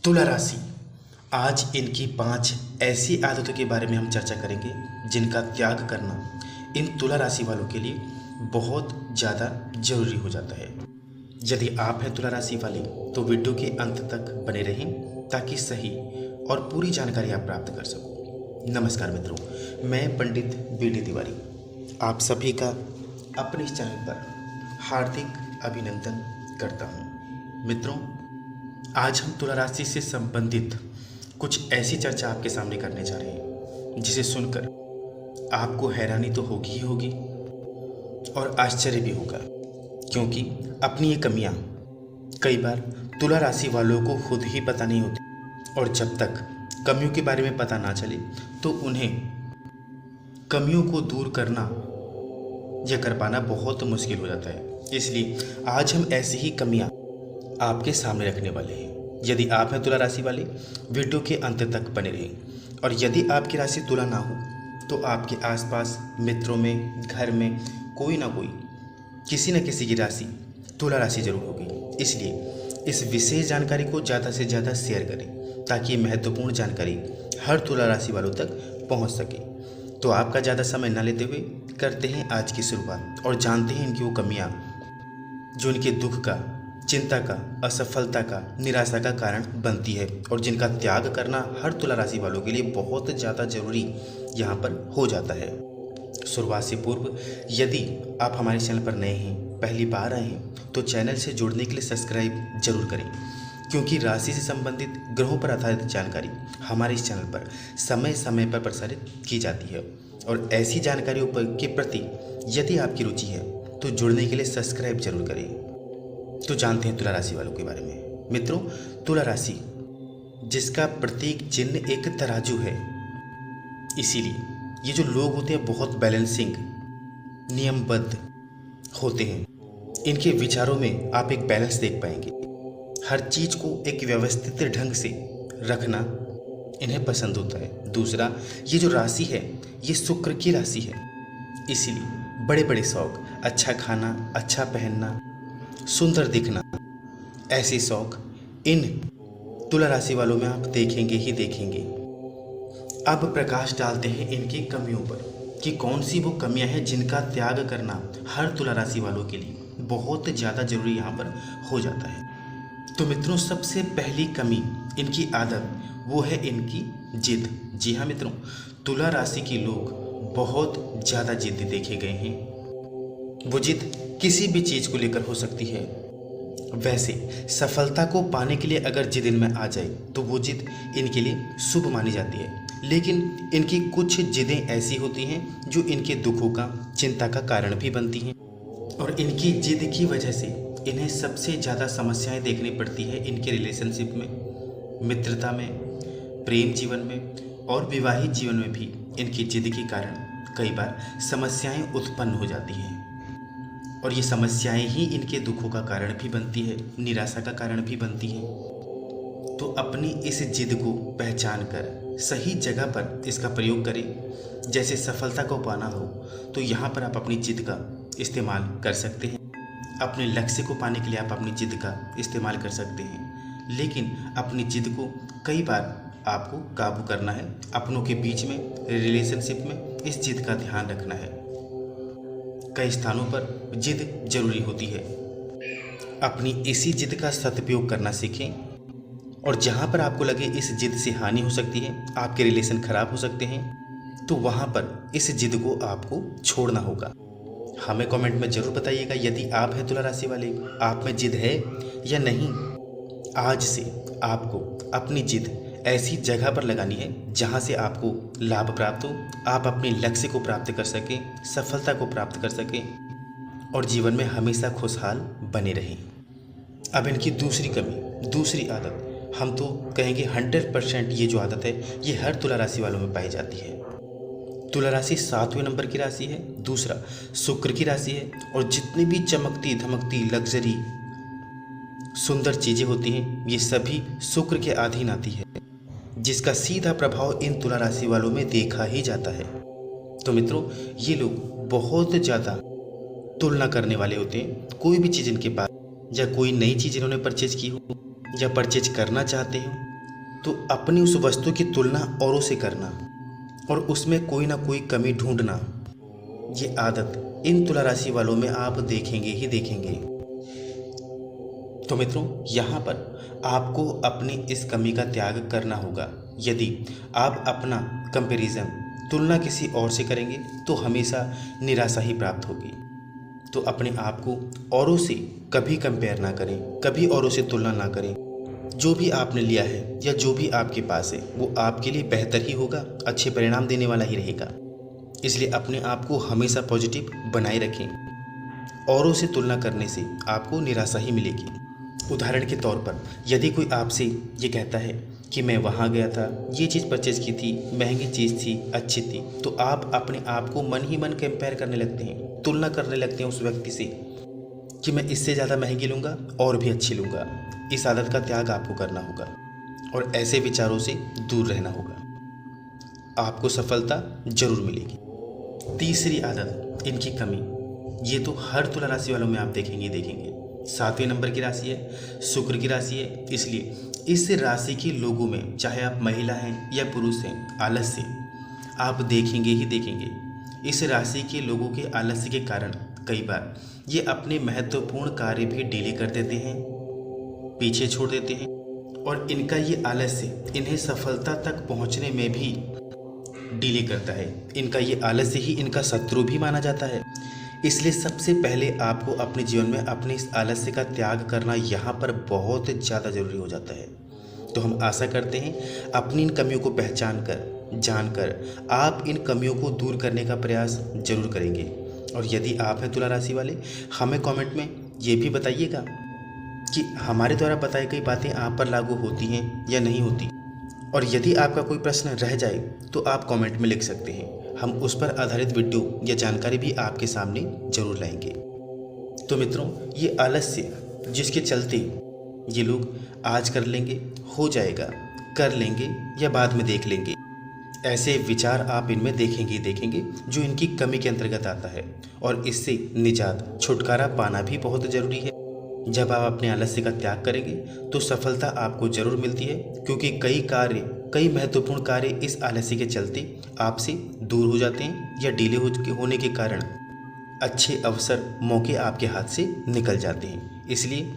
तुला राशि। आज इनकी 5 ऐसी आदतों के बारे में हम चर्चा करेंगे जिनका त्याग करना इन तुला राशि वालों के लिए बहुत ज़्यादा जरूरी हो जाता है। यदि आप हैं तुला राशि वाले तो वीडियो के अंत तक बने रहें ताकि सही और पूरी जानकारी आप प्राप्त कर सको। नमस्कार मित्रों, मैं पंडित बीडी तिवारी आप सभी का अपने इस चैनल पर हार्दिक अभिनंदन करता हूँ। मित्रों, आज हम तुला राशि से संबंधित कुछ ऐसी चर्चा आपके सामने करने जा रहे हैं जिसे सुनकर आपको हैरानी तो होगी ही होगी और आश्चर्य भी होगा, क्योंकि अपनी ये कमियां कई बार तुला राशि वालों को खुद ही पता नहीं होती और जब तक कमियों के बारे में पता ना चले तो उन्हें कमियों को दूर करना या कर पाना बहुत मुश्किल हो जाता है। इसलिए आज हम ऐसी ही कमियां आपके सामने रखने वाले हैं। यदि आप हैं तुला राशि वाले, वीडियो के अंत तक बने रहें। और यदि आपकी राशि तुला ना हो तो आपके आसपास मित्रों में, घर में कोई ना कोई, किसी न किसी की राशि तुला राशि जरूर होगी। इसलिए इस विशेष जानकारी को ज़्यादा से ज़्यादा शेयर करें ताकि ये महत्वपूर्ण जानकारी हर तुला राशि वालों तक पहुंच सके। तो आपका ज़्यादा समय न लेते हुए करते हैं आज की शुरुआत और जानते हैं इनकी वो कमियाँ जो इनके दुख का, चिंता का, असफलता का, निराशा का कारण बनती है और जिनका त्याग करना हर तुला राशि वालों के लिए बहुत ज़्यादा जरूरी यहाँ पर हो जाता है। शुरुआत से पूर्व यदि आप हमारे चैनल पर नए हैं, पहली बार आए हैं, तो चैनल से जुड़ने के लिए सब्सक्राइब जरूर करें, क्योंकि राशि से संबंधित ग्रहों पर आधारित जानकारी हमारे इस चैनल पर समय समय पर प्रसारित की जाती है। और ऐसी जानकारियों के प्रति यदि आपकी रुचि है तो जुड़ने के लिए सब्सक्राइब जरूर करें। तो जानते हैं तुला राशि वालों के बारे में। मित्रों, तुला राशि जिसका प्रतीक चिन्ह एक तराजू है, इसीलिए ये जो लोग होते हैं बहुत बैलेंसिंग, नियमबद्ध होते हैं। इनके विचारों में आप एक बैलेंस देख पाएंगे। हर चीज को एक व्यवस्थित ढंग से रखना इन्हें पसंद होता है। दूसरा, ये जो राशि है ये शुक्र की राशि है, इसीलिए बड़े बड़े शौक, अच्छा खाना, अच्छा पहनना, सुंदर दिखना, ऐसे शौक इन तुला राशि वालों में आप देखेंगे ही देखेंगे। अब प्रकाश डालते हैं इनकी कमियों पर कि कौन सी वो कमियां हैं जिनका त्याग करना हर तुला राशि वालों के लिए बहुत ज़्यादा जरूरी यहाँ पर हो जाता है। तो मित्रों, सबसे पहली कमी इनकी आदत वो है इनकी जिद। जी हाँ मित्रों, तुला राशि के लोग बहुत ज़्यादा जिद्दी देखे गए हैं। वो जिद किसी भी चीज़ को लेकर हो सकती है। वैसे सफलता को पाने के लिए अगर जिद इनमें आ जाए तो वो जिद इनके लिए शुभ मानी जाती है, लेकिन इनकी कुछ जिदें ऐसी होती हैं जो इनके दुखों का, चिंता का कारण भी बनती हैं। और इनकी जिद की वजह से इन्हें सबसे ज़्यादा समस्याएं देखनी पड़ती है इनके रिलेशनशिप में, मित्रता में, प्रेम जीवन में और विवाहित जीवन में भी इनकी जिद के कारण कई बार समस्याएं उत्पन्न हो जाती हैं। और ये समस्याएं ही इनके दुखों का कारण भी बनती है, निराशा का कारण भी बनती हैं। तो अपनी इस जिद को पहचान कर सही जगह पर इसका प्रयोग करें। जैसे सफलता को पाना हो तो यहाँ पर आप अपनी जिद का इस्तेमाल कर सकते हैं। अपने लक्ष्य को पाने के लिए आप अपनी जिद का इस्तेमाल कर सकते हैं, लेकिन अपनी जिद को कई बार आपको काबू करना है। अपनों के बीच में, रिलेशनशिप में इस जिद का ध्यान रखना है। कई स्थानों पर जिद जरूरी होती है। अपनी इसी जिद का सदुपयोग करना सीखें और जहाँ पर आपको लगे इस जिद से हानि हो सकती है, आपके रिलेशन खराब हो सकते हैं, तो वहाँ पर इस जिद को आपको छोड़ना होगा। हमें कमेंट में ज़रूर बताइएगा यदि आप हैं तुला राशि वाले, आप में जिद है या नहीं। आज से आपको अपनी जिद ऐसी जगह पर लगानी है जहाँ से आपको लाभ प्राप्त हो, आप अपने लक्ष्य को प्राप्त कर सकें, सफलता को प्राप्त कर सकें और जीवन में हमेशा खुशहाल बने रहें। अब इनकी दूसरी कमी, दूसरी आदत, हम तो कहेंगे 100% ये जो आदत है ये हर तुला राशि वालों में पाई जाती है। तुला राशि 7वें नंबर की राशि है। दूसरा, शुक्र की राशि है और जितनी भी चमकती धमकती लग्जरी सुंदर चीज़ें होती हैं ये सभी शुक्र के अधीन आती है, जिसका सीधा प्रभाव इन तुला राशि वालों में देखा ही जाता है। तो मित्रों, ये लोग बहुत ज़्यादा तुलना करने वाले होते हैं। कोई भी चीज़ इनके पास या कोई नई चीज़ इन्होंने परचेज की हो या परचेज करना चाहते हो तो अपनी उस वस्तु की तुलना औरों से करना और उसमें कोई ना कोई कमी ढूंढना, ये आदत इन तुला राशि वालों में आप देखेंगे ही देखेंगे। तो मित्रों, यहाँ पर आपको अपनी इस कमी का त्याग करना होगा। यदि आप अपना कंपैरिजन, तुलना किसी और से करेंगे तो हमेशा निराशा ही प्राप्त होगी। तो अपने आप को औरों से कभी कंपेयर ना करें, कभी औरों से तुलना ना करें। जो भी आपने लिया है या जो भी आपके पास है वो आपके लिए बेहतर ही होगा, अच्छे परिणाम देने वाला ही रहेगा। इसलिए अपने आप को हमेशा पॉजिटिव बनाए रखें। औरों से तुलना करने से आपको निराशा ही मिलेगी। उदाहरण के तौर पर यदि कोई आपसे ये कहता है कि मैं वहाँ गया था, ये चीज़ परचेज की थी, महंगी चीज़ थी, अच्छी थी, तो आप अपने आप को मन ही मन कंपेयर करने लगते हैं, तुलना करने लगते हैं उस व्यक्ति से कि मैं इससे ज़्यादा महंगी लूँगा और भी अच्छी लूँगा। इस आदत का त्याग आपको करना होगा और ऐसे विचारों से दूर रहना होगा। आपको सफलता जरूर मिलेगी। तीसरी आदत, इनकी कमी, ये तो हर तुला राशि वालों में आप देखेंगे देखेंगे। 7वें नंबर की राशि है, शुक्र की राशि है। इसलिए इस राशि के लोगों में, चाहे आप महिला हैं या पुरुष हैं, आलस्य आप देखेंगे ही देखेंगे। इस राशि के लोगों के आलस्य के कारण कई बार ये अपने महत्वपूर्ण कार्य भी डिले कर देते हैं, पीछे छोड़ देते हैं और इनका ये आलस्य इन्हें सफलता तक पहुंचने में भी डिले करता है। इनका ये आलस्य ही इनका शत्रु भी माना जाता है। इसलिए सबसे पहले आपको अपने जीवन में अपने इस आलस्य का त्याग करना यहाँ पर बहुत ज़्यादा ज़रूरी हो जाता है। तो हम आशा करते हैं अपनी इन कमियों को पहचान कर, जानकर आप इन कमियों को दूर करने का प्रयास जरूर करेंगे। और यदि आप हैं तुला राशि वाले, हमें कमेंट में ये भी बताइएगा कि हमारे द्वारा बताई गई बातें आप पर लागू होती हैं या नहीं होती। और यदि आपका कोई प्रश्न रह जाए तो आप कमेंट में लिख सकते हैं, हम उस पर आधारित वीडियो या जानकारी भी आपके सामने जरूर लाएंगे। तो मित्रों, ये आलस्य जिसके चलते ये लोग आज कर लेंगे, हो जाएगा, कर लेंगे या बाद में देख लेंगे, ऐसे विचार आप इनमें देखेंगे देखेंगे जो इनकी कमी के अंतर्गत आता है। और इससे निजात, छुटकारा पाना भी बहुत ज़रूरी है। जब आप अपने आलस्य का त्याग करेंगे तो सफलता आपको जरूर मिलती है, क्योंकि कई महत्वपूर्ण कार्य इस आलस्य के चलते आपसे दूर हो जाते हैं या डिले होने के कारण अच्छे अवसर, मौके आपके हाथ से निकल जाते हैं। इसलिए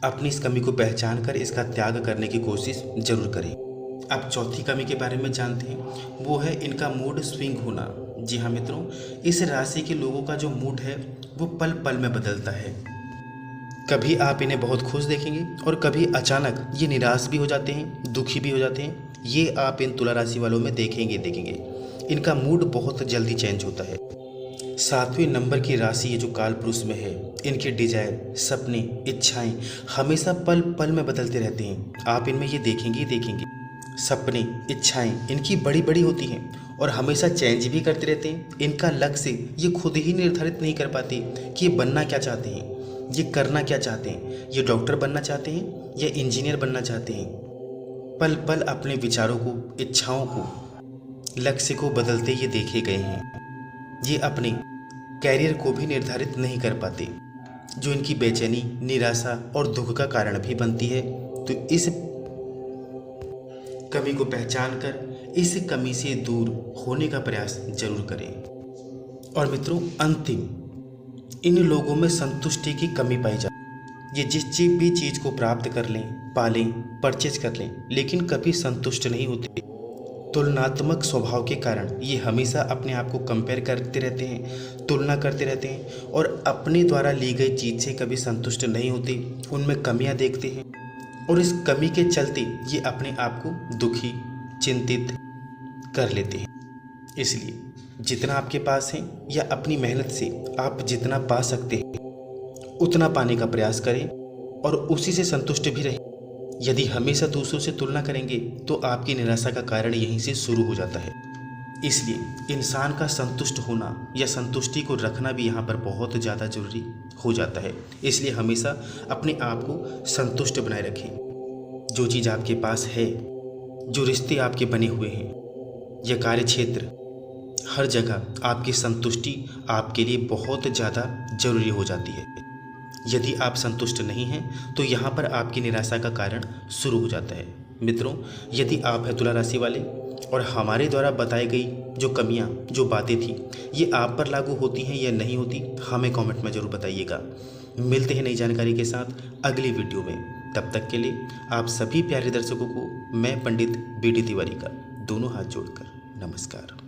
अपनी इस कमी को पहचान कर इसका त्याग करने की कोशिश जरूर करें। अब चौथी कमी के बारे में जानते हैं, वो है इनका मूड स्विंग होना। जी हाँ मित्रों, इस राशि के लोगों का जो मूड है वो पल पल में बदलता है। कभी आप इन्हें बहुत खुश देखेंगे और कभी अचानक ये निराश भी हो जाते हैं, दुखी भी हो जाते हैं। ये आप इन तुला राशि वालों में देखेंगे देखेंगे। इनका मूड बहुत जल्दी चेंज होता है। 7वें नंबर की राशि ये जो काल पुरुष में है, इनके डिजायर, सपने, इच्छाएं हमेशा पल पल में बदलते रहते हैं। आप इनमें ये देखेंगे ही देखेंगे। सपने, इच्छाएं इनकी बड़ी बड़ी होती हैं और हमेशा चेंज भी करते रहते हैं। इनका लक्ष्य ये खुद ही निर्धारित नहीं कर पाते कि ये बनना क्या चाहते हैं, ये करना क्या चाहते हैं। ये डॉक्टर बनना चाहते हैं या इंजीनियर बनना चाहते हैं। पल पल अपने विचारों को, इच्छाओं को, लक्ष्य को बदलते ये देखे गए हैं। ये अपने कैरियर को भी निर्धारित नहीं कर पाते, जो इनकी बेचैनी, निराशा और दुख का कारण भी बनती है। तो इस कमी को पहचान कर इस कमी से दूर होने का प्रयास जरूर करें। और मित्रों, अंतिम, इन लोगों में संतुष्टि की कमी पाई जाती है। ये जिस भी चीज़ को प्राप्त कर लें, पालें, परचेज कर लें, लेकिन कभी संतुष्ट नहीं होते। तुलनात्मक स्वभाव के कारण ये हमेशा अपने आप को कंपेयर करते रहते हैं, तुलना करते रहते हैं और अपने द्वारा ली गई चीज़ से कभी संतुष्ट नहीं होते, उनमें कमियां देखते हैं। और इस कमी के चलते ये अपने आप को दुखी, चिंतित कर लेते हैं। इसलिए जितना आपके पास है या अपनी मेहनत से आप जितना पा सकते हैं उतना पाने का प्रयास करें और उसी से संतुष्ट भी रहें। यदि हमेशा दूसरों से तुलना करेंगे तो आपकी निराशा का कारण यहीं से शुरू हो जाता है। इसलिए इंसान का संतुष्ट होना या संतुष्टि को रखना भी यहाँ पर बहुत ज़्यादा जरूरी हो जाता है। इसलिए हमेशा अपने आप को संतुष्ट बनाए रखें। जो चीज़ आपके पास है, जो रिश्ते आपके बने हुए हैं या कार्य क्षेत्र, हर जगह आपकी संतुष्टि आपके लिए बहुत ज़्यादा जरूरी हो जाती है। यदि आप संतुष्ट नहीं हैं तो यहाँ पर आपकी निराशा का कारण शुरू हो जाता है। मित्रों, यदि आप हैं तुला राशि वाले और हमारे द्वारा बताई गई जो कमियां, जो बातें थी, ये आप पर लागू होती हैं या नहीं होती, हमें कमेंट में ज़रूर बताइएगा। मिलते हैं नई जानकारी के साथ अगली वीडियो में। तब तक के लिए आप सभी प्यारे दर्शकों को मैं पंडित BD तिवारी का दोनों हाथ जोड़कर नमस्कार।